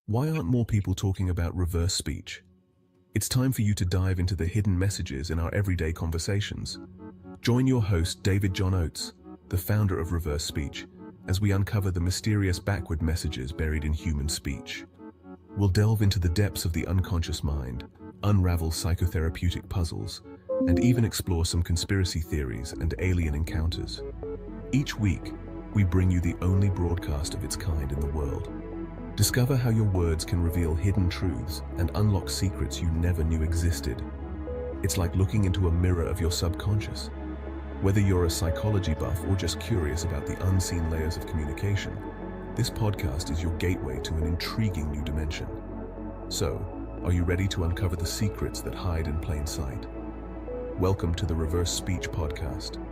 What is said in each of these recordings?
Why aren't more people talking about reverse speech? It's time for you to dive into the hidden messages in our everyday conversations. Join your host, David John Oates, the founder of Reverse Speech, as we uncover the mysterious backward messages buried in human speech. We'll delve into the depths of the unconscious mind, unravel psychotherapeutic puzzles, and even explore some conspiracy theories and alien encounters. Each week, we bring you the only broadcast of its kind in the world. Discover how your words can reveal hidden truths and unlock secrets you never knew existed. It's like looking into a mirror of your subconscious. Whether you're a psychology buff or just curious about the unseen layers of communication, this podcast is your gateway to an intriguing new dimension. So, are you ready to uncover the secrets that hide in plain sight? Welcome to the Reverse Speech Podcast.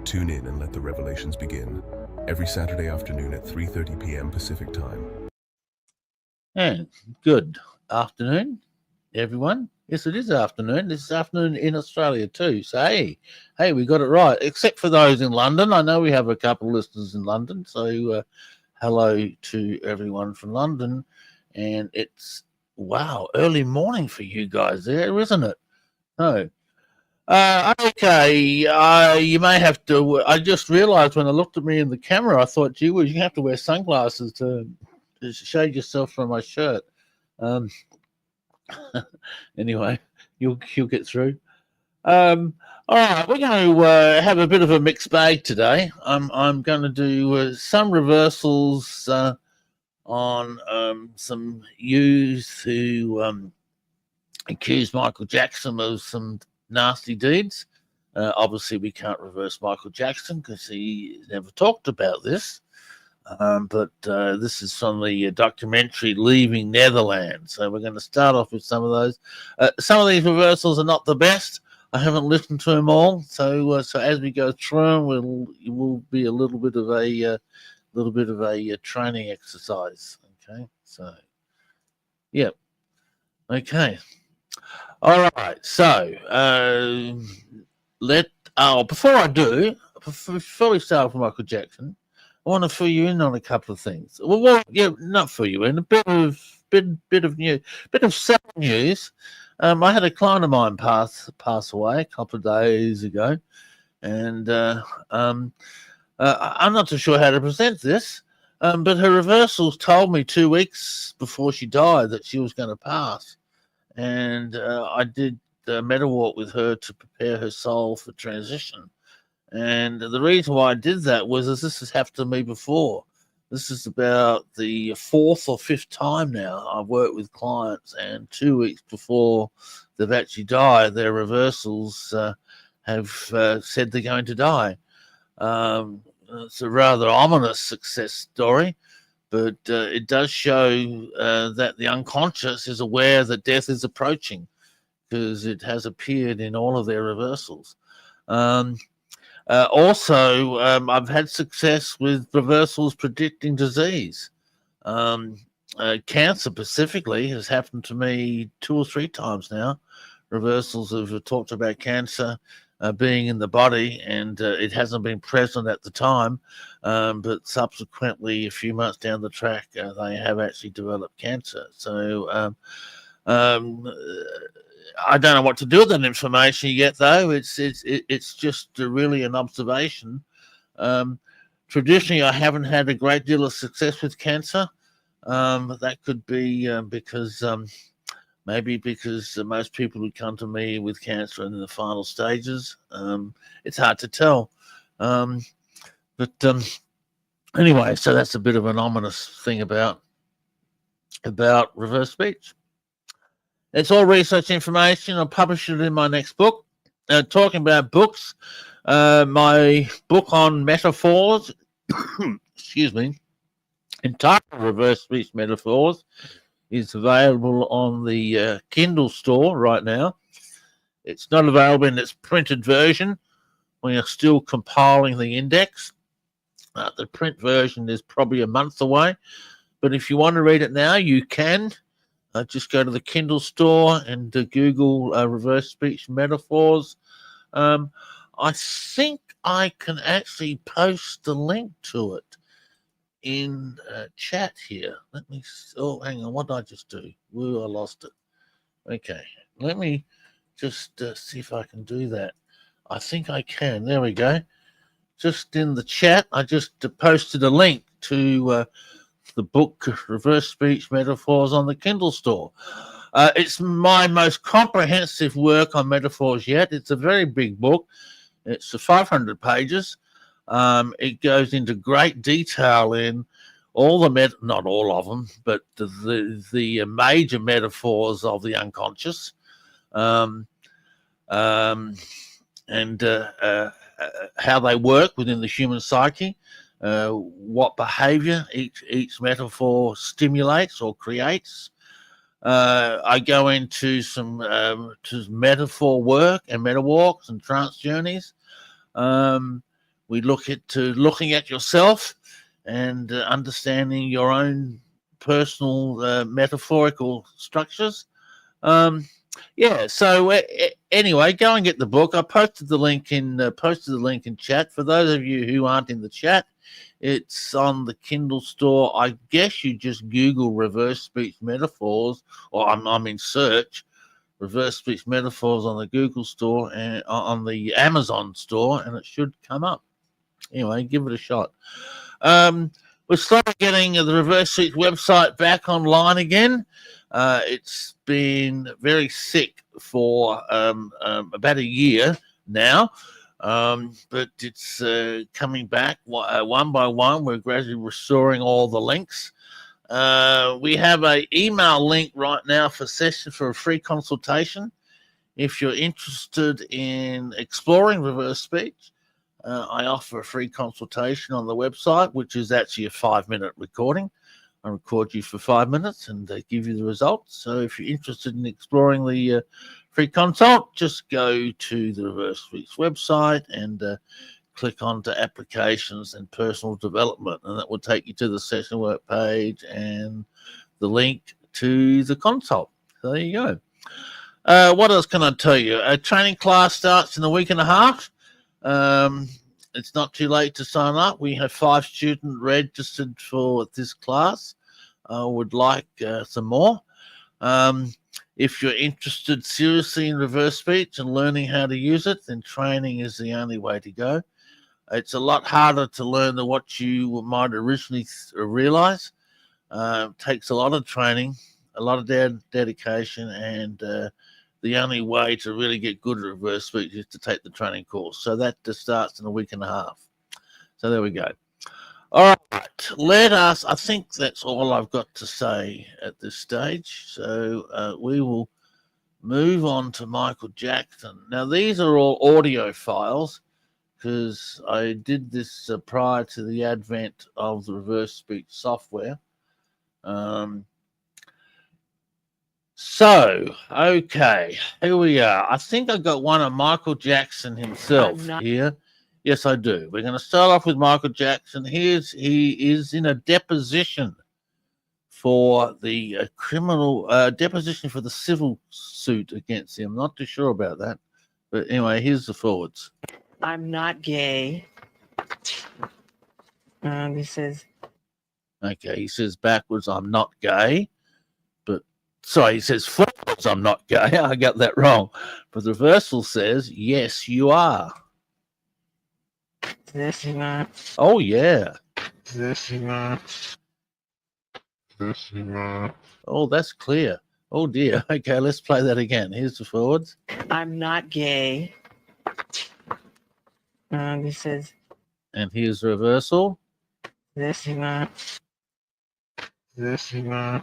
Tune in and let the revelations begin, every Saturday afternoon at 3:30 p.m. Pacific Time. And good afternoon, everyone. Yes, it is afternoon. It's afternoon in Australia too. So, hey, we got it right, except for those in London. I know we have a couple of listeners in London. So, hello to everyone from London. And it's, wow, early morning for you guys there, isn't it? So, okay, you may have to, I just realized when I looked at me in the camera, I thought, gee whiz, you have to wear sunglasses to shade yourself from my shirt. Anyway, you'll get through. All right, we're going to have a bit of a mixed bag today. I'm going to do some reversals on some youths who accused Michael Jackson of some nasty deeds. Obviously, we can't reverse Michael Jackson because he never talked about this. But this is from the documentary Leaving Neverland. So we're going to start off with some of those. Some of these reversals are not the best. I haven't listened to them all. So as we go through them, it will be a little bit of a training exercise. Okay. So, yeah. Okay. All right. So before we start with Michael Jackson, I want to fill you in on a couple of things. Well, yeah, not fill you in. A bit of sad news. I had a client of mine pass away a couple of days ago, and I'm not too sure how to present this. But her reversals told me 2 weeks before she died that she was going to pass, and I did the meta walk with her to prepare her soul for transition. And the reason why I did that was this has happened to me before. This is about the fourth or fifth time now I've worked with clients, and 2 weeks before they've actually died, their reversals have said they're going to die. It's a rather ominous success story, but it does show that the unconscious is aware that death is approaching because it has appeared in all of their reversals. Also, I've had success with reversals predicting disease. Cancer specifically has happened to me 2 or 3 times now. Reversals have talked about cancer being in the body, and it hasn't been present at the time, but subsequently, a few months down the track, they have actually developed cancer. So, I don't know what to do with that information yet, though. It's just really an observation. Traditionally, I haven't had a great deal of success with cancer. That could be because most people who come to me with cancer are in the final stages. It's hard to tell. But anyway, so that's a bit of an ominous thing about reverse speech. It's all research information. I'll publish it in my next book. Talking about books, my book on metaphors, excuse me, entitled Reverse Speech Metaphors, is available on the Kindle store right now. It's not available in its printed version. We are still compiling the index. The print version is probably a month away. But if you want to read it now, you can. Just go to the Kindle store and Google reverse speech metaphors. I think I can actually post the link to it in chat here. Let me. Oh, hang on. What did I just do? Woo, I lost it. Okay, let me just see if I can do that. I think I can. There we go. Just in the chat, I just posted a link to the book Reverse Speech Metaphors on the Kindle store. It's my most comprehensive work on metaphors yet. It's a very big book. It's 500 pages. It goes into great detail in all the not all of them, but the major metaphors of the unconscious, and how they work within the human psyche, what behavior each metaphor stimulates or creates. I go into some to metaphor work and meta walks and trance journeys. We look at looking at yourself and understanding your own personal metaphorical structures. Yeah. So anyway, go and get the book. I posted the link in chat. For those of you who aren't in the chat, it's on the Kindle store. I guess you just Google reverse speech metaphors, or I'm in search reverse speech metaphors on the Google store and on the Amazon store, and it should come up. Anyway, give it a shot. We're starting getting the reverse speech website back online again. It's been very sick for about a year now, but it's coming back one by one. We're gradually restoring all the links. We have an email link right now for a free consultation. If you're interested in exploring reverse speech, I offer a free consultation on the website, which is actually a 5-minute recording. I record you for 5 minutes and give you the results. So if you're interested in exploring the free consult, just go to the Reverse Speech website and click onto applications and personal development, and that will take you to the session work page and the link to the consult. So there you go. What else can I tell you? A training class starts in a week and a half. It's not too late to sign up. We have 5 students registered for this class. I would like some more. If you're interested seriously in reverse speech and learning how to use it, then training is the only way to go. It's a lot harder to learn than what you might originally realize. Takes a lot of training, a lot of dedication, and the only way to really get good at reverse speech is to take the training course. So that just starts in a week and a half. So there we go. All right, I think that's all I've got to say at this stage. So we will move on to Michael Jackson. Now, these are all audio files because I did this prior to the advent of the reverse speech software. So, okay, here we are. I think I got one of Michael Jackson himself here. Yes, I do. We're going to start off with Michael Jackson. He is in a deposition for the criminal deposition for the civil suit against him. Not too sure about that, but anyway, here's the forwards. I'm not gay. He says. Okay, he says backwards, I'm not gay. Sorry, he says forwards, I'm not gay. I got that wrong. But the reversal says, yes, you are. Yes, you are. Oh, yeah. Yes, you are. Yes, you are. Oh, that's clear. Oh, dear. Okay, let's play that again. Here's the forwards. I'm not gay. He says. And here's the reversal. Yes, you are. Yes, you are.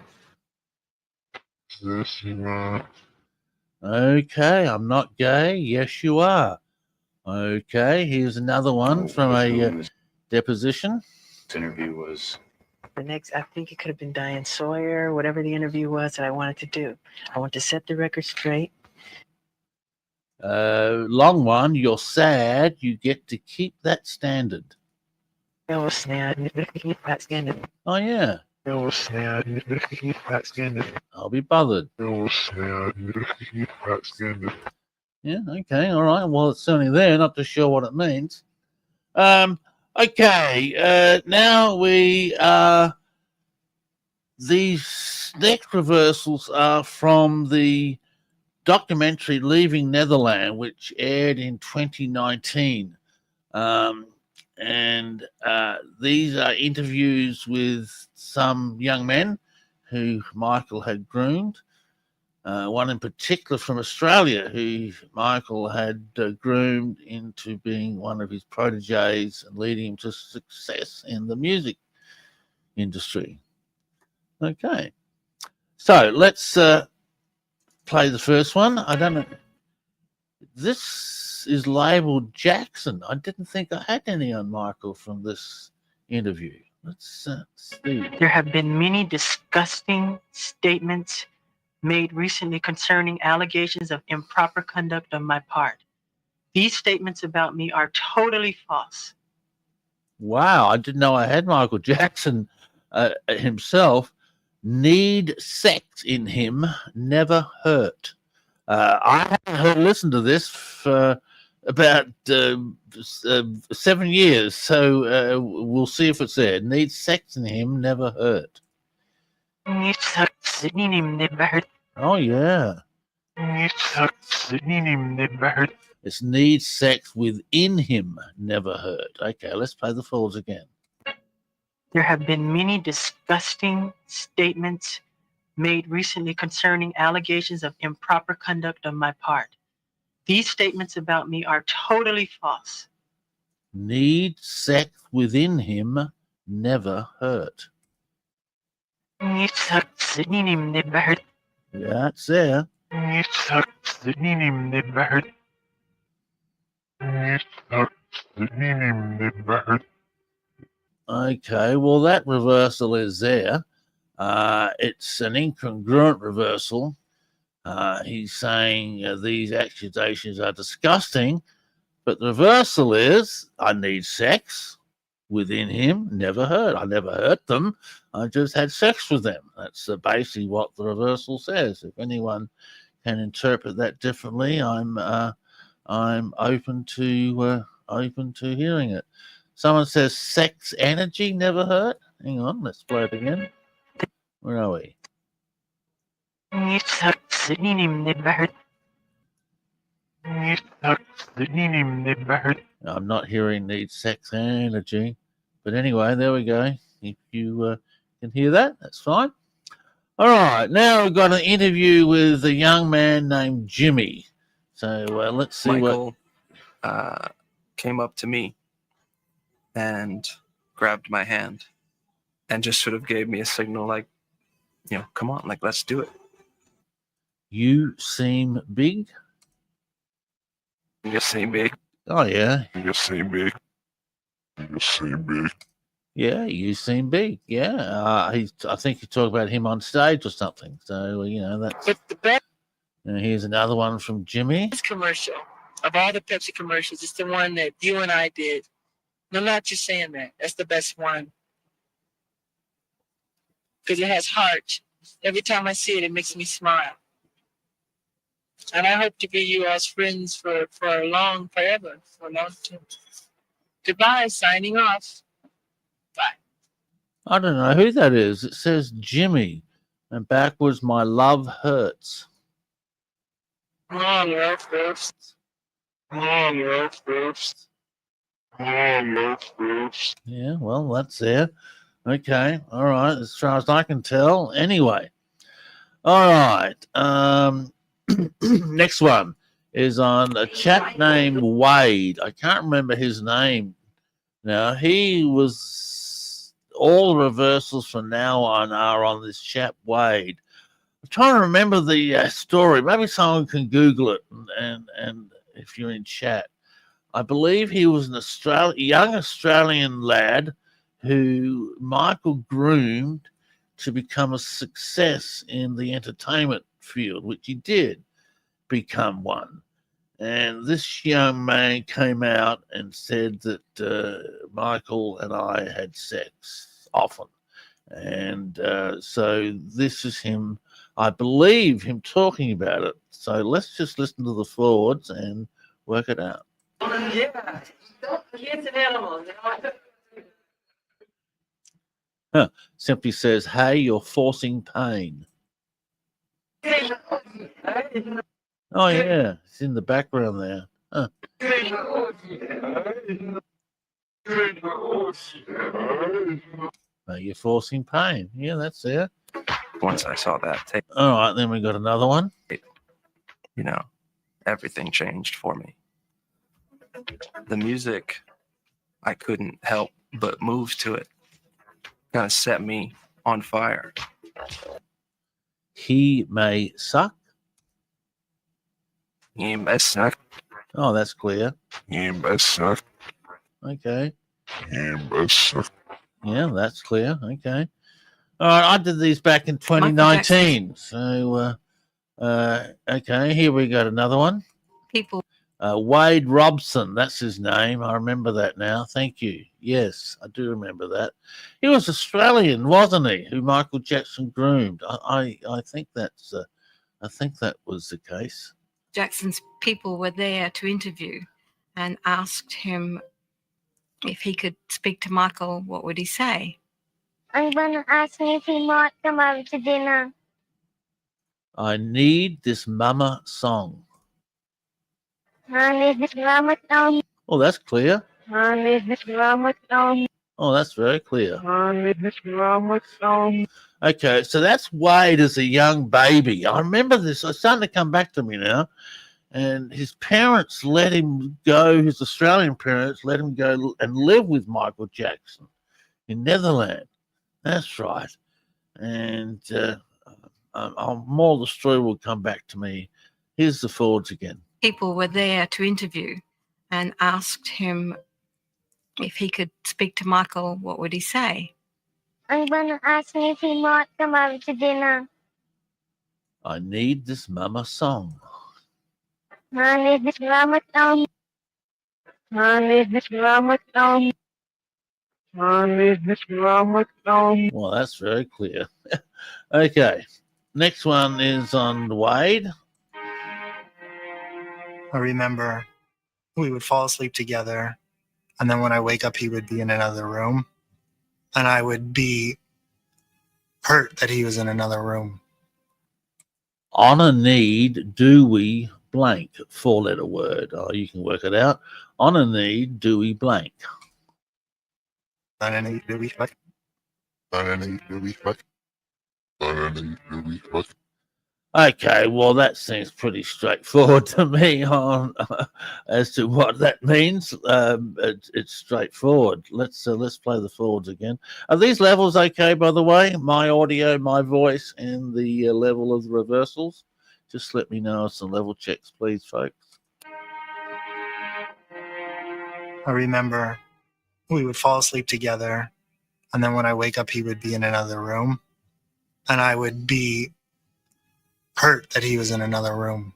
Yes, you are. Okay, I'm not gay. Yes, you are. Okay, here's another one from a deposition. This interview was the next. I think it could have been Diane Sawyer, whatever the interview was that I wanted to do. I want to set the record straight. Long one. You're sad. You get to keep that standard. Oh, snap. That standard. Oh, yeah. Oh, snap. That standard. I'll be bothered. Oh, snap. That standard. Yeah, okay, all right. Well, it's certainly there. Not too sure what it means. Okay, now these next reversals are from the documentary Leaving Netherland, which aired in 2019. And these are interviews with some young men who Michael had groomed. One in particular from Australia, who Michael had groomed into being one of his proteges and leading him to success in the music industry. Okay, so let's play the first one. I don't know. This is labeled Jackson. I didn't think I had any on Michael from this interview. Let's see. There have been many disgusting statements made recently concerning allegations of improper conduct on my part. These statements about me are totally false. Wow, I didn't know I had Michael Jackson himself. Need sex in him, never hurt. I haven't listened to this for about 7 years, so we'll see if it's there. Need sex in him, never hurt. Need sex in him, never hurt. Oh, yeah. Need sex in him, never hurt. It's need sex within him, never hurt. Okay, let's play the falls again. There have been many disgusting statements made recently concerning allegations of improper conduct on my part. These statements about me are totally false. Need sex within him, never hurt. Need sex in him, never hurt. Yeah, it's there. Need sex in him, never hurt. Need sex in him, never hurt. Okay, well, that reversal is there. It's an incongruent reversal. He's saying these accusations are disgusting, but the reversal is I need sex within him, never hurt. I never hurt them. I just had sex with them. That's basically what the reversal says. If anyone can interpret that differently, I'm open to hearing it. Someone says sex energy never hurt. Hang on, let's play it again. Where are we? Need sex in him, never hurt. Need sex in him, never hurt. I'm not hearing need sex energy. But anyway, there we go. If you can hear that, that's fine. All right, now we've got an interview with a young man named Jimmy. So let's see Michael came up to me and grabbed my hand and just sort of gave me a signal like, come on, like, let's do it. You seem big. You seem big. Oh, yeah. You seem big. You seem big. Yeah, you seem big. Yeah. I think you talk about him on stage or something. So, that's... It's the best here's another one from Jimmy. commercial of all the Pepsi commercials. It's the one that you and I did. No, I'm not just saying that. That's the best one. Because it has heart. Every time I see it, it makes me smile. And I hope to be you all's friends forever, for a long time. Goodbye, signing off. Bye. I don't know who that is. It says Jimmy. And backwards, my love hurts. Mom, love first. Mom, love first. Mom, love first. Yeah, well, that's there. Okay, all right, as far as I can tell. Anyway, all right. Next one is on a chap named Wade. I can't remember his name now. He was, all the reversals from now on are on this chap Wade. I'm trying to remember the story. Maybe someone can Google it, and if you're in chat. I believe he was an young Australian lad who Michael groomed to become a success in the entertainment field, which he did become one. And this young man came out and said that Michael and I had sex often. And so this is him, I believe, him talking about it. So let's just listen to the forwards and work it out. Yeah, kids and animals. Simply says, hey, you're forcing pain. Oh, yeah. It's in the background there. Huh. You're forcing pain. Yeah, that's there. Once I saw that tape, All right, then we got another one. you know, everything changed for me. The music, I couldn't help but move to it. Kind of set me on fire. He may suck. He may suck. Oh, that's clear. He may suck. Okay. He may suck. Yeah, that's clear. Okay. All right, I did these back in 2019. So, okay, here we got another one. People. Wade Robson, that's his name. I remember that now. Thank you. Yes, I do remember that. He was Australian, wasn't he? Who Michael Jackson groomed. I think that's. I think that was the case. Jackson's people were there to interview and asked him if he could speak to Michael. What would he say? I'm gonna ask him if he might come over to dinner. I need this mama song. I need this mama song. Oh, that's clear. I need this mama song. Oh, that's very clear. I need this mama song. Okay, so that's Wade as a young baby. I remember this. It's starting to come back to me now. And his parents let him go, his Australian parents let him go and live with Michael Jackson in Neverland. That's right. And more of the story will come back to me. Here's the forwards again. People were there to interview and asked him if he could speak to Michael. What would he say? I'm gonna ask him if he might come over to dinner. I need this mama song. I need this mama song. I need this mama song. I need this mama song. Well, that's very clear. Okay, next one is on Wade. I remember we would fall asleep together, and then when I wake up, he would be in another room, and I would be hurt that he was in another room. On a need, do we blank? 4-letter word. Oh, you can work it out. On a need, do we blank? On a need, do we fuck? On a need, do we fuck? On a need, do we fuck? Okay, well, that seems pretty straightforward to me on as to what that means. It's straightforward. Let's play the forwards again. Are these levels okay, by the way? My audio, my voice, and the level of the reversals? Just let me know some level checks, please, folks. I remember we would fall asleep together, and then when I wake up, he would be in another room, and I would be hurt that he was in another room.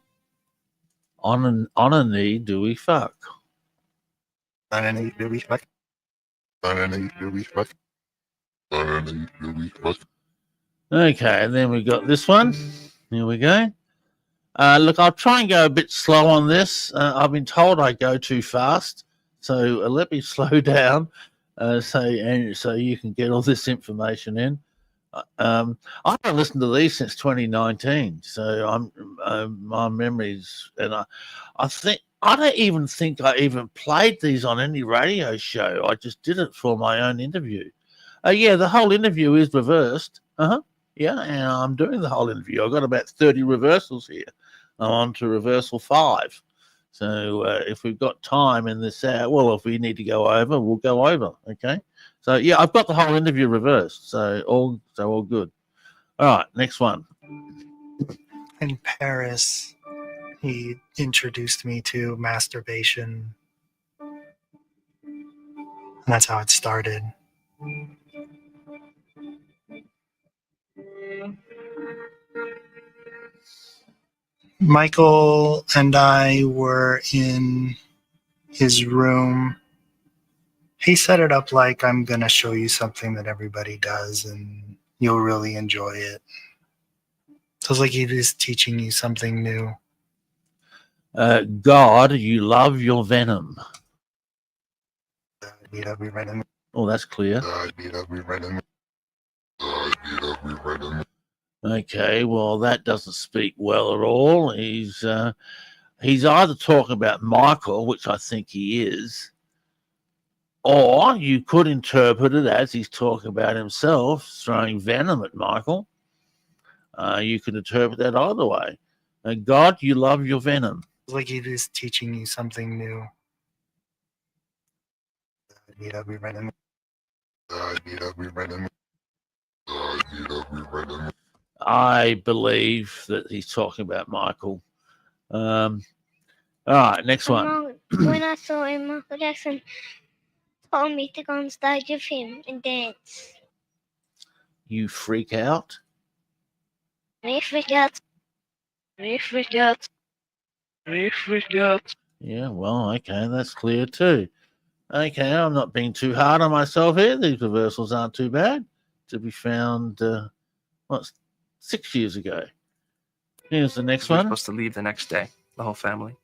On a need, do we fuck? On a need, do we fuck? On a need, do we fuck? On a need, do we fuck? Okay, and then we got this one. Here we go. Look, I'll try and go a bit slow on this. I've been told I go too fast, so let me slow down so you can get all this information in. I haven't listened to these since 2019, so my memories, and I think I don't even think I even played these on any radio show. I just did it for my own interview. Yeah, the whole interview is reversed. Yeah, and I'm doing the whole interview. I've got about 30 reversals here. I'm on to reversal 5. So if we've got time in this hour, well, if we need to go over, we'll go over. Okay. So yeah, I've got the whole interview reversed. So all good. All right, next one. In Paris, he introduced me to masturbation. And that's how it started. Michael and I were in his room. He set it up like, I'm going to show you something that everybody does and you'll really enjoy it. So it's like he was teaching you something new. God, you love your venom. We read him. Oh, that's clear. Okay, well, that doesn't speak well at all. He's either talking about Michael, which I think he is, or you could interpret it as he's talking about himself, throwing venom at Michael. You can interpret that either way. God, you love your venom. It's like he is teaching you something new. I believe that he's talking about Michael. All right, next one. When I saw him, Michael Jackson told me to go on stage with him and dance. You freak out? Me freaked out. Me freaked out. Me freaked out. Yeah, well, okay, that's clear too. Okay, I'm not being too hard on myself here. These reversals aren't too bad to be found, 6 years ago. Here's the next We're one. supposed to leave the next day, the whole family.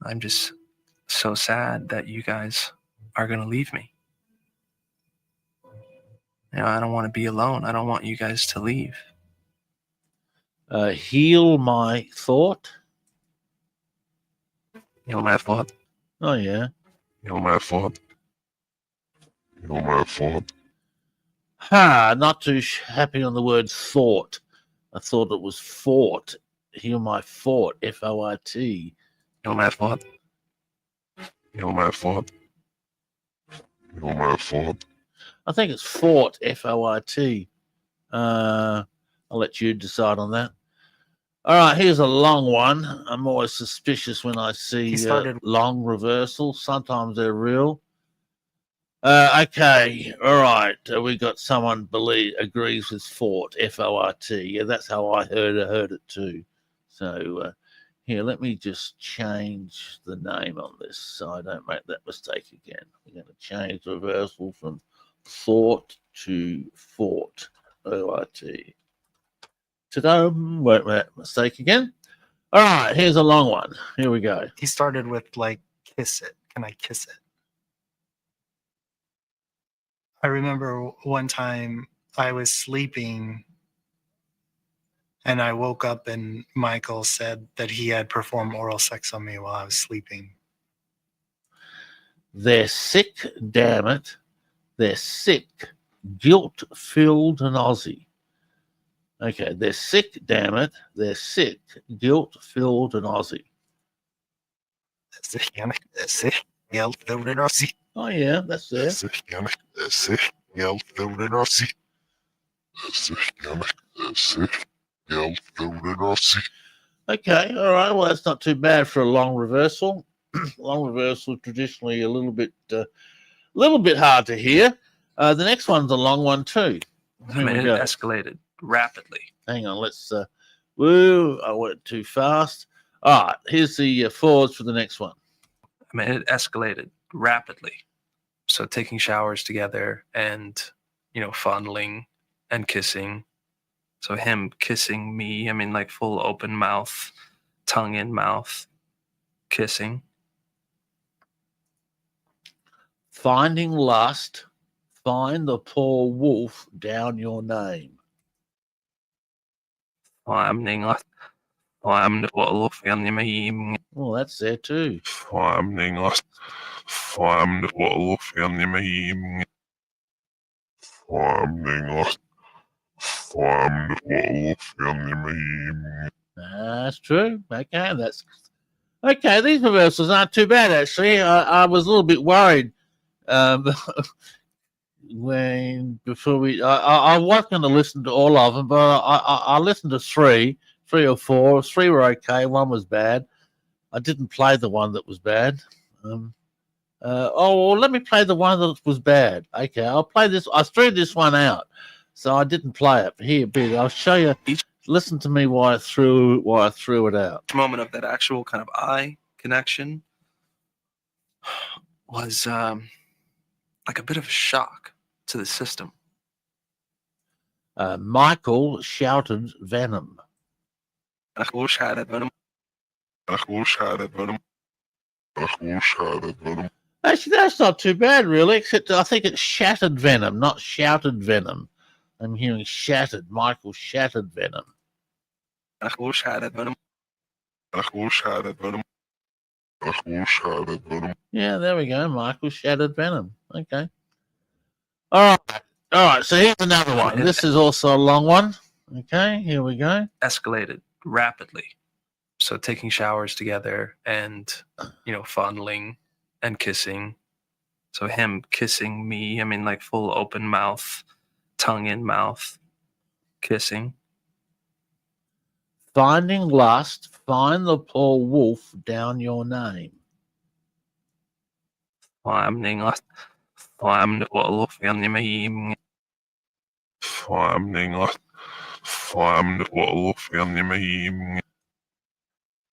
I'm just so sad that you guys are going to leave me. You know, I don't want to be alone. I don't want you guys to leave. Heal my thought. Heal my thought. Oh, yeah. Heal my thought. Heal my thought. Not too happy on the word thought. I thought it was fort. Heal my fort, F-O-R-T. Heal my thought. Heal my thought. Heal my thought. I think it's fort, F-O-R-T. I'll let you decide on that. All right, here's a long one. I'm always suspicious when I see long reversals. Sometimes they're real. Okay, all right. We got someone agrees with fort, F-O-R-T. Yeah, that's how I heard it too. So here, let me just change the name on this so I don't make that mistake again. We're going to change the reversal from thought to fort, O-R-T. Ta-da! Won't make that mistake again. All right, here's a long one. Here we go. He started with like, kiss it. Can I kiss it? I remember one time I was sleeping and I woke up and Michael said that he had performed oral sex on me while I was sleeping. They're sick, damn it. They're sick, guilt-filled and Aussie. Okay, they're sick, damn it. They're sick, guilt-filled and Aussie. They're sick, guilt-filled and Aussie. Oh, yeah, that's there. They're sick, guilt-filled and Aussie. They're sick, guilt-filled and Aussie. Okay, all right. Well, that's not too bad for a long reversal. Long reversal, traditionally a little bit hard to hear. The next one's a long one too. I mean, it escalated rapidly. Hang on, let's. I went too fast. All right, here's the forwards for the next one. I mean, it escalated rapidly. So taking showers together and, fondling and kissing. So him kissing me, I mean, like full open mouth, tongue in mouth, kissing. Finding lust, find the poor wolf down your name. Finding lust, find the wolf down your name. Well, that's there too. Finding lust, find the wolf down your name. Finding lust, find the wolf down your name. That's true. Okay. These reversals aren't too bad actually. I was a little bit worried. I was going to listen to all of them, but I listened to three or four. Three were okay. One was bad. I didn't play the one that was bad. Let me play the one that was bad. Okay, I'll play this. I threw this one out, so I didn't play it. Here, Big, I'll show you. Listen to me why I threw it out. Each moment of that actual kind of eye connection was like a bit of a shock to the system. Michael shouted venom. Michael shouted venom. Michael shouted venom. Michael shouted venom. Actually, that's not too bad, really, except I think it's shattered venom, not shouted venom. I'm hearing shattered. Michael shattered Venom. Michael shattered Venom. Michael shattered Venom. Michael shattered Venom. Yeah, there we go. Michael shattered Venom. Okay. All right. So here's another one. This is also a long one. Okay, here we go. Escalated rapidly. So taking showers together and, fondling and kissing. So him kissing me, like full open mouth, tongue in mouth, kissing. Finding lust, find the poor wolf down your name. Finding lust, find the wolf in me. Finding lust, find the wolf in me.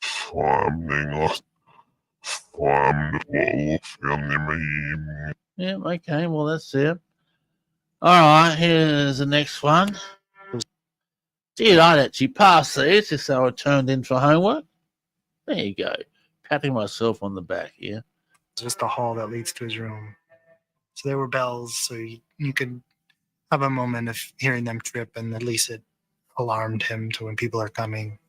Finding lust, find the wolf in me. Yeah, okay, well, that's it. All right, here's the next one. Gee, I'd actually pass these if they were turned in for homework. There you go. Patting myself on the back here. It's just a hall that leads to his room. So there were bells, so you could have a moment of hearing them trip, and at least it alarmed him to when people are coming.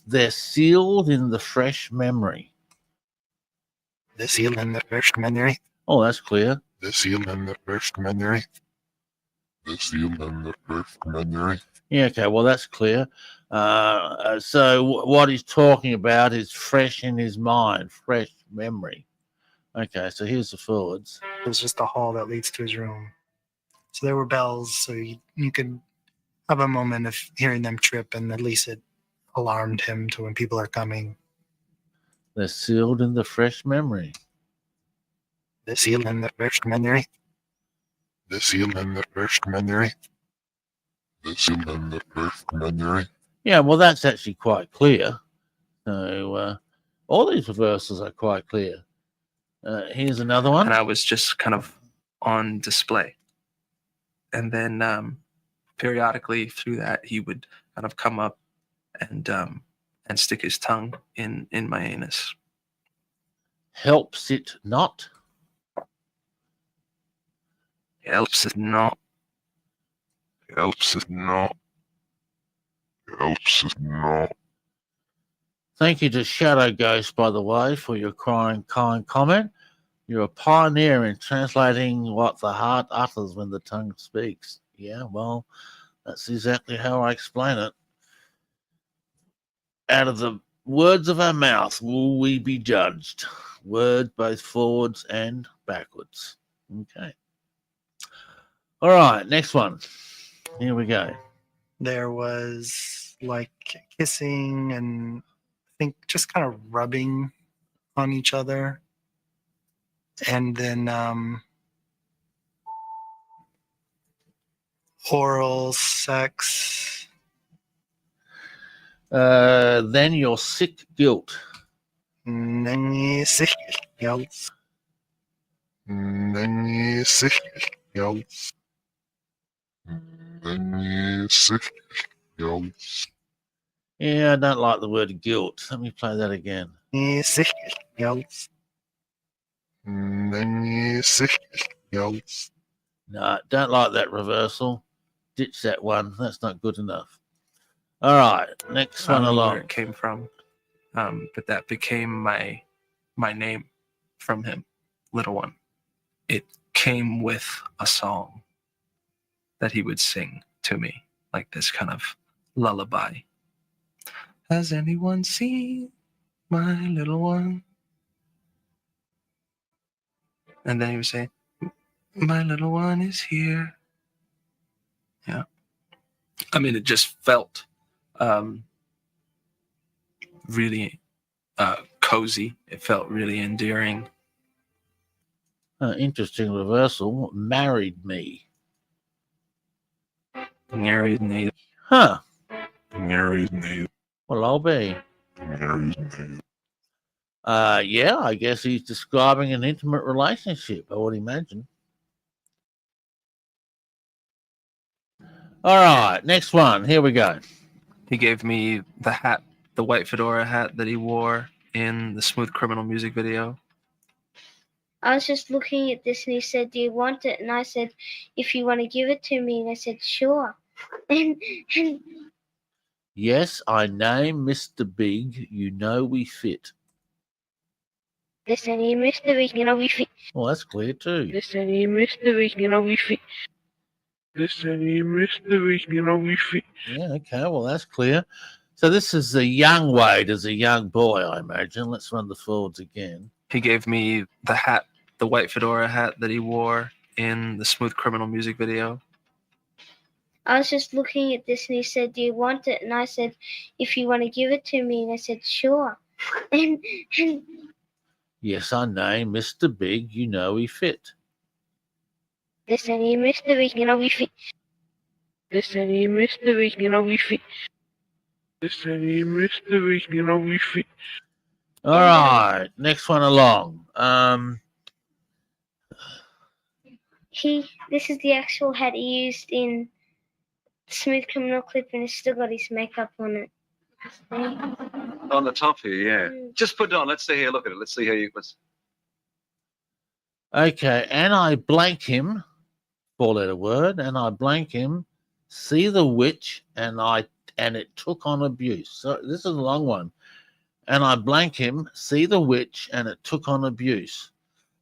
They're sealed in the fresh memory. The seal in the first memory. Oh, that's clear. The seal in the first memory. The seal in the first memory. Yeah, okay, well, that's clear. So what he's talking about is fresh in his mind, fresh memory. Okay, so here's the forwards. It's just a hall that leads to his room. So there were bells, so you could have a moment of hearing them trip, and at least it alarmed him to when people are coming. They're sealed in the fresh memory. The seal in the first memory. The seal in the first memory. The seal in the first memory. Yeah, well, that's actually quite clear. So all these reversals are quite clear. Here's another one. And I was just kind of on display. And then periodically through that, he would kind of come up and stick his tongue in my anus. Helps it not? Helps it not. Helps it not. Helps it not. Thank you to Shadow Ghost, by the way, for your kind comment. You're a pioneer in translating what the heart utters when the tongue speaks. Yeah, well, that's exactly how I explain it. Out of the words of our mouth will we be judged. Words both forwards and backwards. Okay. All right, next one. Here we go. There was like kissing and I think just kind of rubbing on each other. And then oral sex. Then your sick guilt. Then you sick guilt. Then you sick guilt. Then you sick guilt. Yeah, I don't like the word guilt. Let me play that again. You sick guilt. Then you sick guilt. No, don't like that reversal. Ditch that one. That's not good enough. All right, next one along. Where it came from, but that became my name from him, Little One. It came with a song that he would sing to me, like this kind of lullaby. Has anyone seen my little one? And then he would say, my little one is here. Yeah. I mean, it just felt really cozy. It felt really endearing. Interesting reversal. Married me. Married me. Huh. Married me. Well, I'll be. Married me. Yeah, I guess he's describing an intimate relationship, I would imagine. All right, next one. Here we go. He gave me the hat, the white fedora hat that he wore in the Smooth Criminal music video. I was just looking at this and he said, "Do you want it?" And I said, "If you want to give it to me." And I said, "Sure." And Yes, I name Mr. Big. You know we fit. listen here, Mr. Big, you know we fit. Well, that's clear too. Listen here, Mr. Big, you know we fit. Listen here, Mr. Big, you know we fit. Yeah, okay, well, that's clear. So this is the young Wade as a young boy, I imagine. Let's run the forwards again. He gave me the hat, the white fedora hat that he wore in the Smooth Criminal music video. I was just looking at this and he said, "Do you want it?" And I said, "If you want to give it to me." And I said, "Sure." And Yes, I name Mr. Big. You know we fit. listen here, Mr. Big, you know we fit. Listen here, Mr. Big, you know we fit. Listen here, Mr. Big, you know we fit. All right, next one along. This is the actual hat he used in Smooth Criminal clip, and it's still got his makeup on it. On the top here, yeah. Mm. Just put it on. Let's see here. Look at it. Let's see how you. Okay, and I blank him, four-letter word, and I blank him, see the witch, and it took on abuse. So this is a long one. And I blank him, see the witch, and it took on abuse.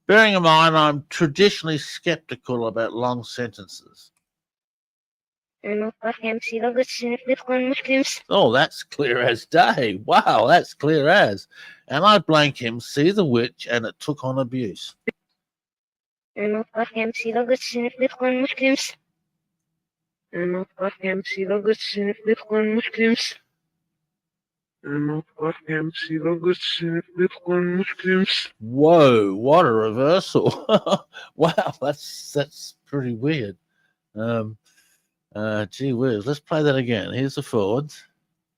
Bearing in mind, I'm traditionally skeptical about long sentences. Oh, that's clear as day. Wow, that's clear as. And I blank him, see the witch, and it took on abuse. Whoa, what a reversal. Wow, that's pretty weird. Gee whiz, let's play that again. Here's the forwards.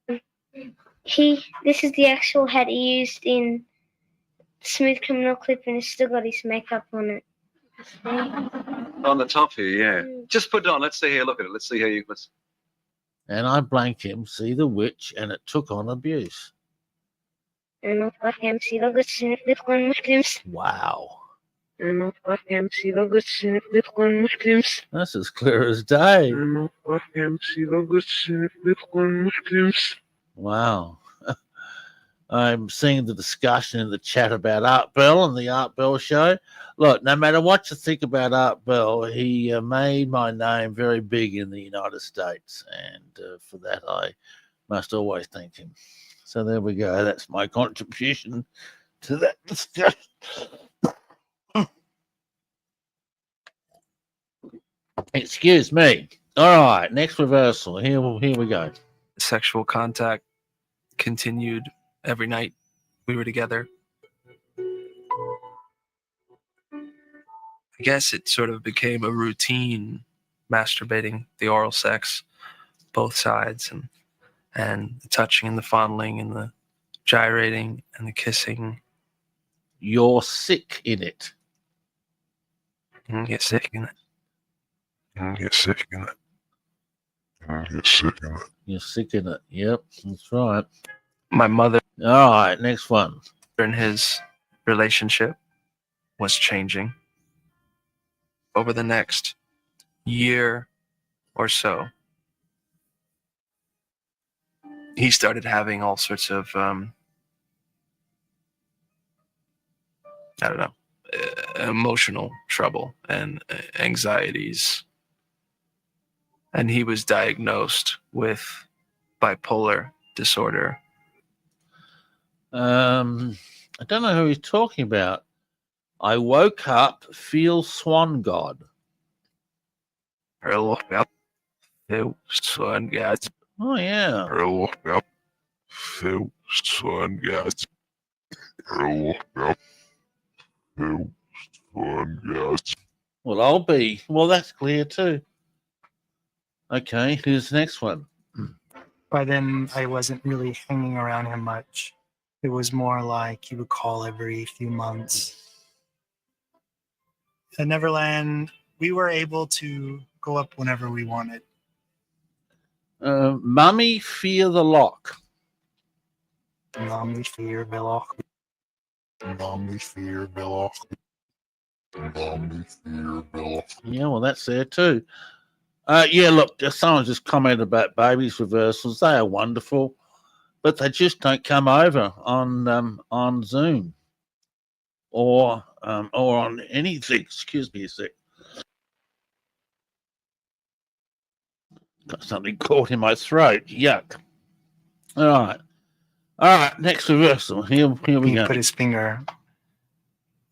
This is the actual hat he used in Smooth Criminal clip, and it's still got his makeup on it. On the top here, yeah. Mm. Just put it on. Let's see here. Look at it. Let's see how you. And I blank him, see the witch, and it took on abuse. Wow. That's as clear as day. Wow. I'm seeing the discussion in the chat about Art Bell and the Art Bell show. Look, no matter what you think about Art Bell, he made my name very big in the United States. And for that, I must always thank him. So there we go. That's my contribution to that discussion. Excuse me. All right, next reversal. Here we go. Sexual contact continued every night we were together. I guess it sort of became a routine, masturbating, the oral sex, both sides, and the touching and the fondling and the gyrating and the kissing. You're sick in it. Get sick in it. Get sick in it. Get sick in it. You're sick in it. Yep, that's right. My mother All right, next one. and his relationship was changing over the next year or so. He started having all sorts of, emotional trouble and anxieties. And he was diagnosed with bipolar disorder. I don't know who he's talking about. I woke up, feel swan god. Oh, yeah. Feel swan god. Well, that's clear too. Okay, who's the next one? By then, I wasn't really hanging around him much. It was more like he would call every few months. At Neverland, we were able to go up whenever we wanted. Mummy, fear the lock. Mommy fear Billock. Yeah, well, that's there too. Yeah, look, someone just commented about babies reversals. They are wonderful, but they just don't come over on Zoom or on anything. Excuse me a sec. Got something caught in my throat. Yuck. All right. Next reversal. Here we He go. put his finger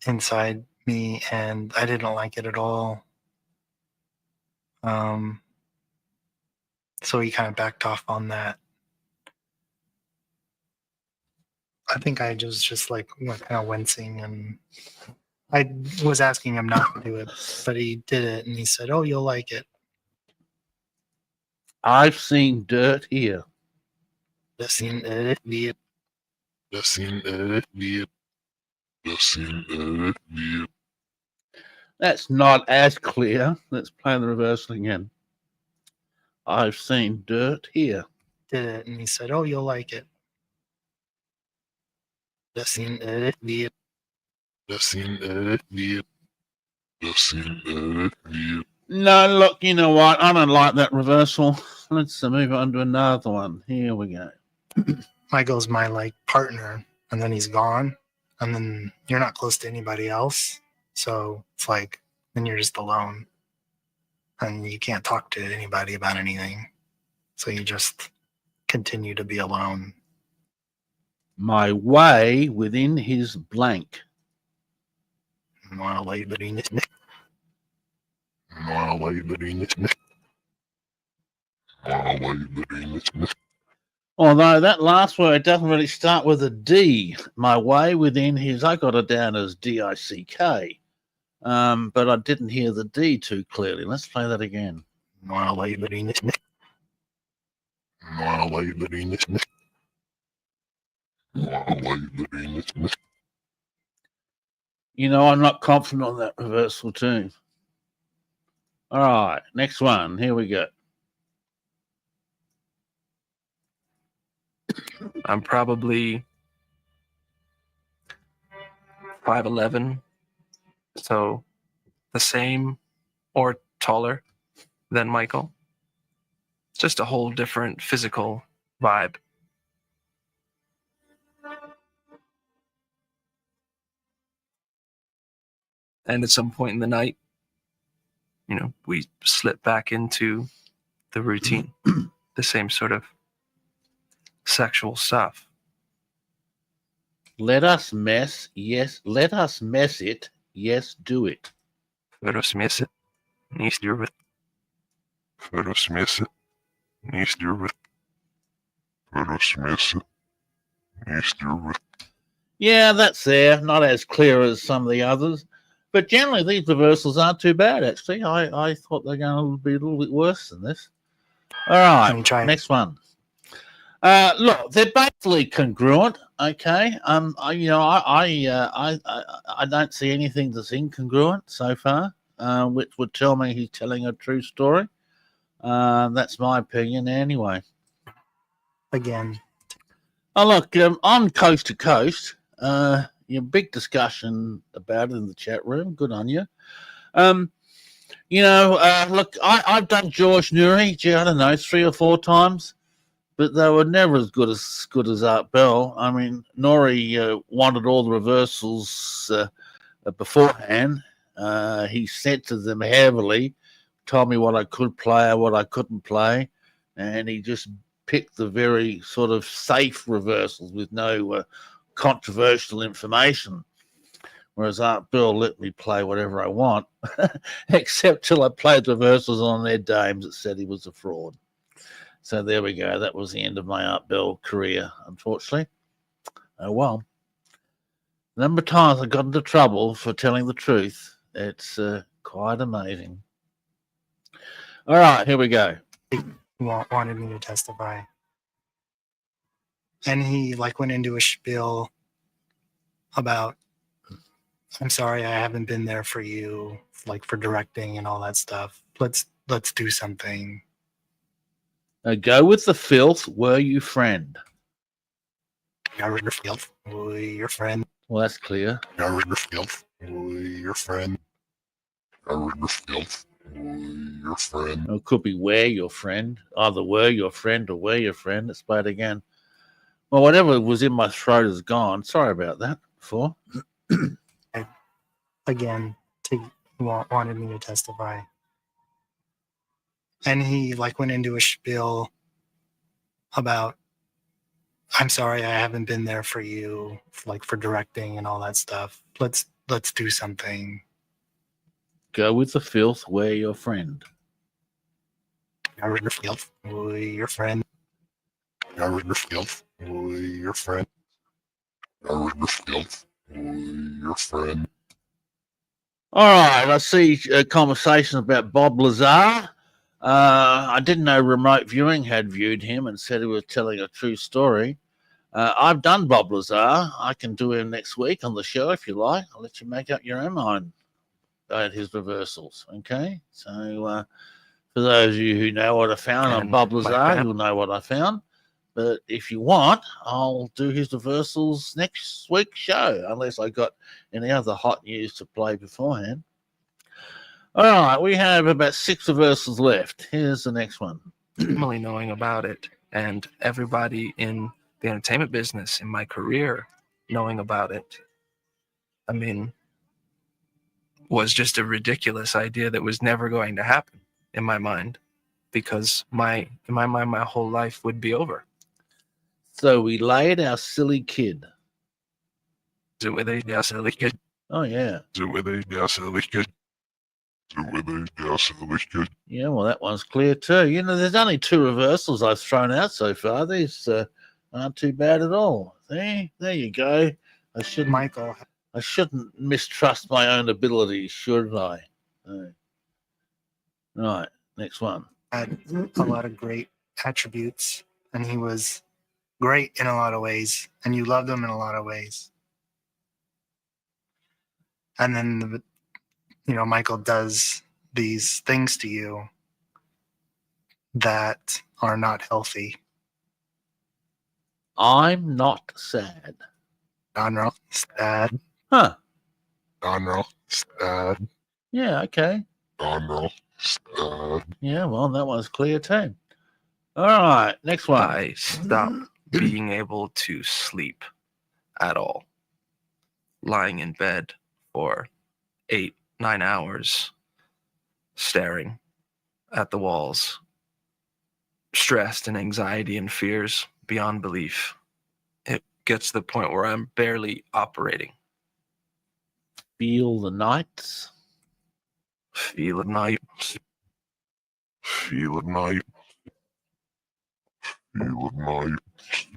inside me, and I didn't like it at all. So he kind of backed off on that. I think I just like went kind of wincing, and I was asking him not to do it, but he did it, and he said, "Oh, you'll like it." I've seen dirt here. I've seen it. That's not as clear. Let's play the reversal again. I've seen dirt here. Did it, and he said, "Oh, you'll like it." I've seen it. No, look, you know what? I don't like that reversal. Let's move on to another one. Here we go. Michael's my like partner, and then he's gone, and then you're not close to anybody else, so it's like then you're just alone, and you can't talk to anybody about anything, so you just continue to be alone. My way within his blank. Although that last word doesn't really start with a D. My way within his, I got it down as D-I-C-K. But I didn't hear the D too clearly. Let's play that again. You know, I'm not confident on that reversal too. All right, next one. Here we go. I'm probably 5'11", so the same or taller than Michael. It's just a whole different physical vibe. And at some point in the night, you know, we slip back into the routine, the same sort of sexual stuff. Let us mess, yes. Let us mess it, yes, do it. Let us mess it, yes, do it. Let us mess it, yes, do it. Let us mess it, yes, do it. Yeah, that's there. Not as clear as some of the others. But generally, these reversals aren't too bad, actually. I thought they're going to be a little bit worse than this. All right, next one. Look, they're basically congruent. Okay, I don't see anything that's incongruent so far, which would tell me he's telling a true story. That's my opinion, anyway. Again. Oh, look, on Coast to Coast, big discussion about it in the chat room. Good on you. Look, I've done George Newry, I don't know, 3 or 4 times, but they were never as good as Art Bell. I mean, Nori wanted all the reversals beforehand. He censored them heavily, told me what I could play or what I couldn't play, and he just picked the very sort of safe reversals with no controversial information. Whereas Art Bell let me play whatever I want, except till I played reversals on their dames that said he was a fraud. So there we go. That was the end of my Art Bell career, unfortunately. Oh, well. The number of times I got into trouble for telling the truth, it's quite amazing. All right, here we go. He wanted me to testify. And he went into a spiel about, I'm sorry, I haven't been there for you, for directing and all that stuff. Let's do something. Go with the filth, were you friend? Go with the filth, were your friend. Well, that's clear. Go with the filth, were your friend. You're your filth. Your friend. Or it could be where your friend. Either were your friend or where your friend. Let's play it again. Well, whatever was in my throat is gone. Sorry about that before. Again, wanted me to testify. And he like went into a spiel about, I'm sorry I haven't been there for you, like for directing and all that stuff. Let's do something. Go with the filth, where your friend. You're your filth. Your friend. You're your filth. Your friend. You're your filth. Your friend. All right, I see a conversation about Bob Lazar. I didn't know Remote Viewing had viewed him and said he was telling a true story. I've done Bob Lazar. I can do him next week on the show if you like. I'll let you make up your own mind about his reversals. Okay, so for those of you who know what I found on And Bob my Lazar, you'll know what I found. But if you want, I'll do his reversals next week's show, unless I got any other hot news to play beforehand. All right, we have about 6 reversals left. Here's the next one. Family knowing about it, and everybody in the entertainment business in my career knowing about it, I mean, was just a ridiculous idea that was never going to happen in my mind, because in my mind, my whole life would be over. So we laid our silly kid. Is it with a silly kid? Oh, yeah. Is it with a silly kid? Is it with a silly kid? Yeah, well, that one's clear too. You know, there's only 2 reversals I've thrown out so far. These aren't too bad at all. See? There you go. I shouldn't mistrust my own abilities, should I? Right, next one. Had a lot of great attributes, and he was great in a lot of ways, and you loved him in a lot of ways. And then, Michael does these things to you that are not healthy. I'm not sad. Donald, sad. Huh. Donald, sad. Yeah, okay. Donald, sad. Yeah, well, that one's clear too. All right, next one. I stopped being able to sleep at all. Lying in bed for 8-9 hours, staring at the walls, stressed and anxiety and fears beyond belief. It gets to the point where I'm barely operating. Feel the nights. Feel at night. Feel at night. Feel at night.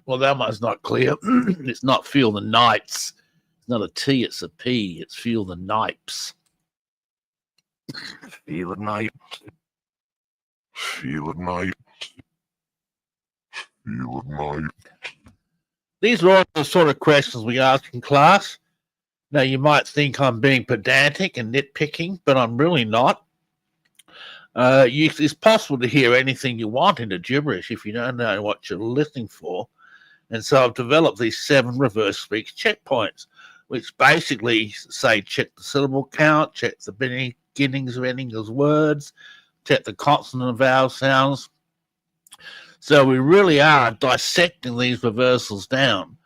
Well, that one's not clear. It's not feel the nights. It's not a T, it's a P. It's feel the nipes. Feel at night. Feel at night. Feel at night. These are all the sort of questions we ask in class. Now, you might think I'm being pedantic and nitpicking, but I'm really not. It's possible to hear anything you want into gibberish if you don't know what you're listening for. And so I've developed these 7 reverse speech checkpoints, which basically say check the syllable count, check the beginnings of endings of words, check the consonant and vowel sounds. So we really are dissecting these reversals down.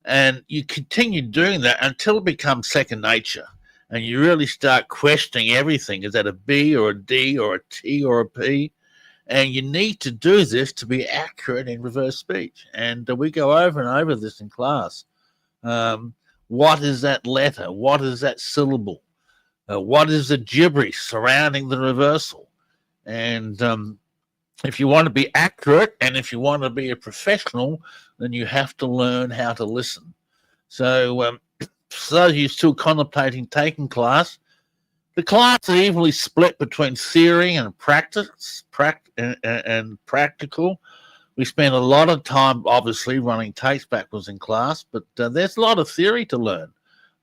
And you continue doing that until it becomes second nature. And you really start questioning everything. Is that a B or a D or a T or a P? And you need to do this to be accurate in reverse speech. And we go over and over this in class. What is that letter? What is that syllable? What is the gibberish surrounding the reversal? And if you want to be accurate and if you want to be a professional, then you have to learn how to listen. So for those of you still contemplating taking class, the class is evenly split between theory and practice and practical. We spend a lot of time, obviously, running tapes backwards in class, but there's a lot of theory to learn,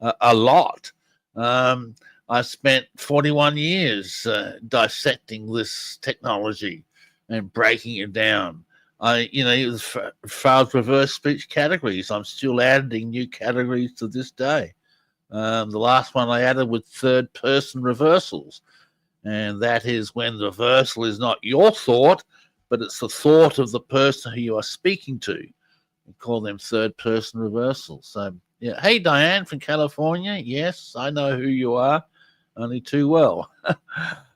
a lot. I spent 41 years dissecting this technology and breaking it down. As far as reverse speech categories, I'm still adding new categories to this day. The last one I added was third-person reversals, And that is when the reversal is not your thought, but it's the thought of the person who you are speaking to. We call them third person reversals. So, yeah. Hey, Diane from California. Yes, I know who you are, only too well.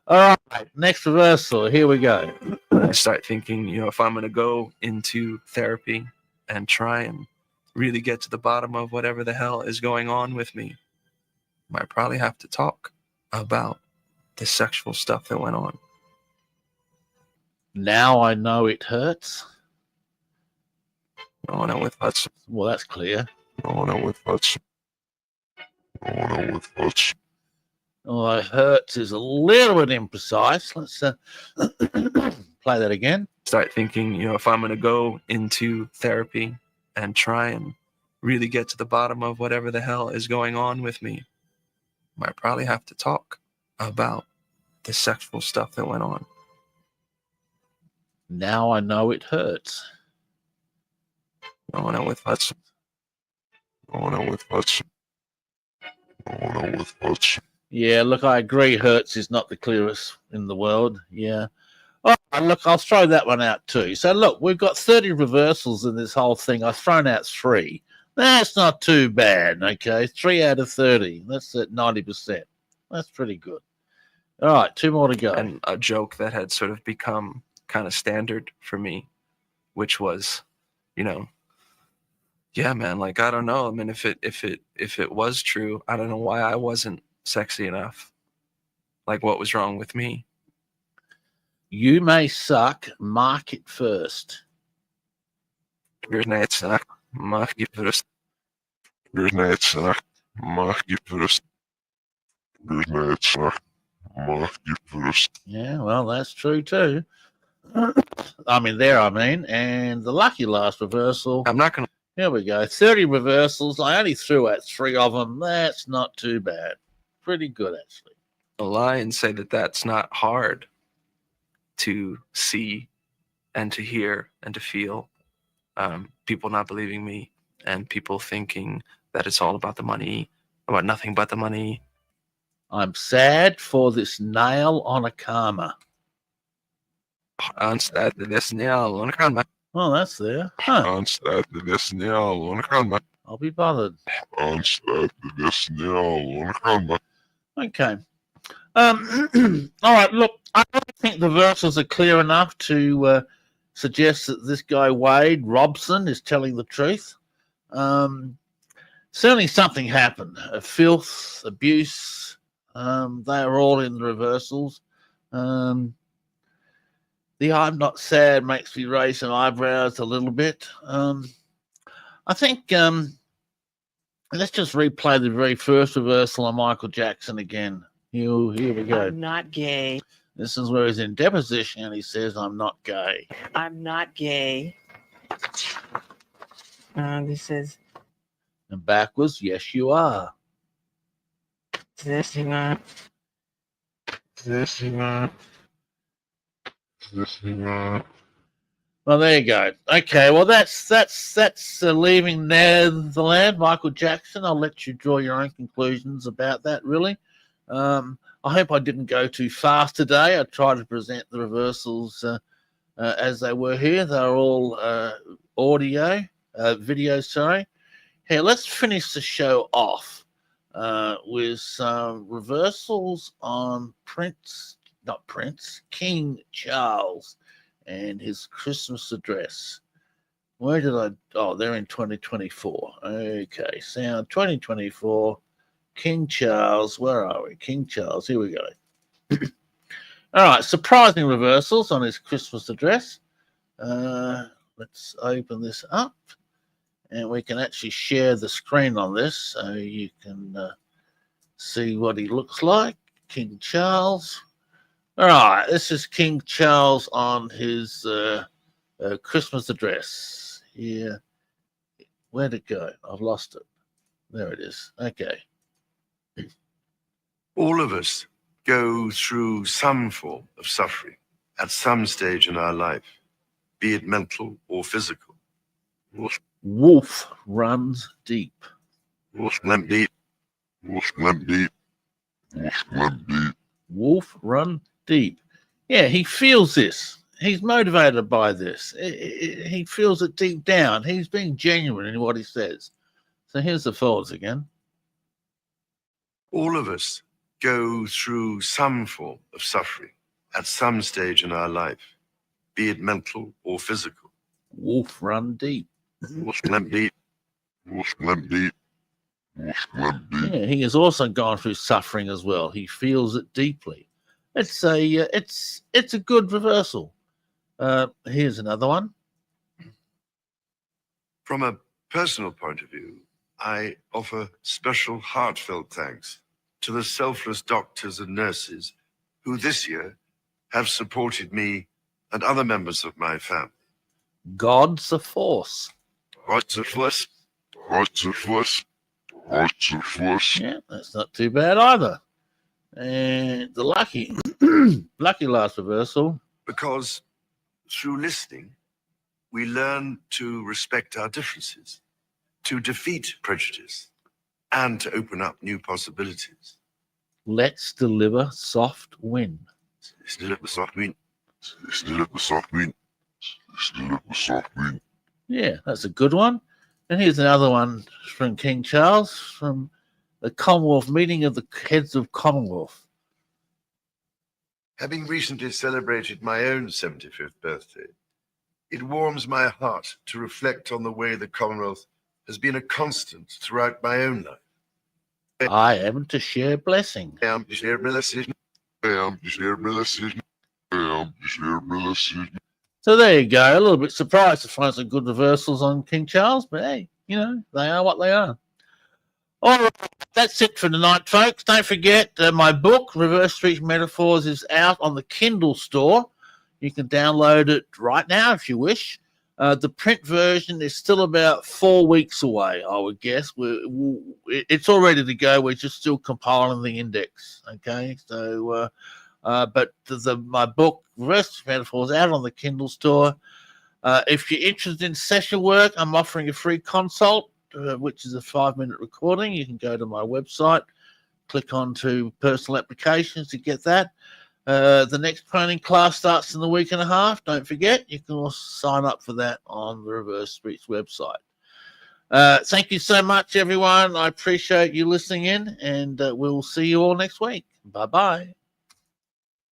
All right, next reversal. Here we go. I start thinking, if I'm going to go into therapy and try and really get to the bottom of whatever the hell is going on with me, I might probably have to talk about the sexual stuff that went on. Now I know it hurts. No, no, with us. Well, that's clear. No, no, with us. No, no, with us. Oh, it hurts is a little bit imprecise. Let's play that again. Start thinking, if I'm going to go into therapy and try and really get to the bottom of whatever the hell is going on with me, I might probably have to talk about the sexual stuff that went on. Now I know it hurts. No, no, with us. No, no, with us. No, no, with us. Yeah, look, I agree. Hertz is not the clearest in the world. Yeah. Oh, look, I'll throw that one out too. So, look, we've got 30 reversals in this whole thing. I've thrown out 3. That's not too bad, okay? 3 out of 30. That's at 90%. That's pretty good. All right, 2 more to go. And a joke that had sort of become kind of standard for me, which was, yeah, man, like, I don't know. I mean, if it was true, I don't know why I wasn't sexy enough. Like, what was wrong with me? You may suck, mark it first. Here's Nate Suck, mark it first. Here's Nate Suck, mark it first. Here's Nate Suck, mark it first. Yeah, well, that's true too. And the lucky last reversal. I'm not going to. Here we go. 30 reversals. I only threw out 3 of them. That's not too bad. Pretty good, actually. Lie and say that that's not hard to see and to hear and to feel. People not believing me and people thinking that it's all about the money, about nothing but the money. I'm sad for this nail on a karma. I'm sad that this nail on a karma. Oh, that's there. Huh. I'm sad that this nail on a karma. I'll be bothered. I'm sad that this nail on a karma. Okay. All right, look, I don't think the verses are clear enough to suggest that this guy Wade Robson is telling the truth. Certainly something happened. Filth, abuse, they are all in the reversals. The I'm not sad makes me raise some eyebrows a little bit. I think let's just replay the very first reversal on Michael Jackson again. Here we go. I'm not gay. This is where he's in deposition and he says, I'm not gay. I'm not gay. This is And backwards, yes, you are. this one. This one. This one. Well, there you go. Okay, well, that's leaving Neverland, Michael Jackson. I'll let you draw your own conclusions about that, really. I hope I didn't go too fast today. I tried to present the reversals as they were here. They're all video, sorry. Hey, let's finish the show off with some reversals on King Charles and his Christmas address. Where did they're in 2024. Okay, sound 2024. King Charles, where are we? King Charles, here we go. All right, surprising reversals on his Christmas address. Let's open this up and we can actually share the screen on this so you can see what he looks like. King Charles. All right, this is King Charles on his Christmas address. Here. Where'd it go? I've lost it. There it is. Okay. All of us go through some form of suffering at some stage in our life, be it mental or physical. Wolf runs deep. Wolf limp deep. Wolf limp deep. Wolf limp deep. Wolf run deep. Yeah, he feels this. He's motivated by this. He feels it deep down. He's being genuine in what he says. So here's the thoughts again. All of us go through some form of suffering at some stage in our life, be it mental or physical. Wolf run deep. Wolf run deep. Wolf run deep. Wolf run deep. Yeah, he has also gone through suffering as well. He feels it deeply. It's a good reversal. Here's another one. From a personal point of view, I offer special heartfelt thanks to the selfless doctors and nurses who this year have supported me and other members of my family. God's a force. God's a force. God's a force. God's a force. Yeah, that's not too bad either. And the lucky last reversal. Because through listening, we learn to respect our differences, to defeat prejudice, and to open up new possibilities. Let's deliver soft wind. Let's deliver soft wind. Let's deliver soft wind. Let's deliver soft wind. Yeah, that's a good one. And here's another one from King Charles from the Commonwealth meeting of the heads of Commonwealth. Having recently celebrated my own 75th birthday, it warms my heart to reflect on the way the Commonwealth has been a constant throughout my own life. I am to share blessing. I am to share blessing. I am to share blessing. I am to share blessing. So there you go. A little bit surprised to find some good reversals on King Charles, but hey, you know, they are what they are. All right, that's it for tonight, folks. Don't forget, my book, Reverse Speech Metaphors, is out on the Kindle store. You can download it right now if you wish. The print version is still about 4 weeks away, I would guess. It's all ready to go. We're just still compiling the index, okay? So, but my book, Reverse Speech Metaphors, out on the Kindle store. If you're interested in session work, I'm offering a free consult, which is a 5-minute recording. You can go to my website, click on to personal applications to get that. The next training class starts in a week and a half. Don't forget, you can also sign up for that on the Reverse Speech website. Thank you so much, everyone. I appreciate you listening in, and we'll see you all next week. Bye-bye.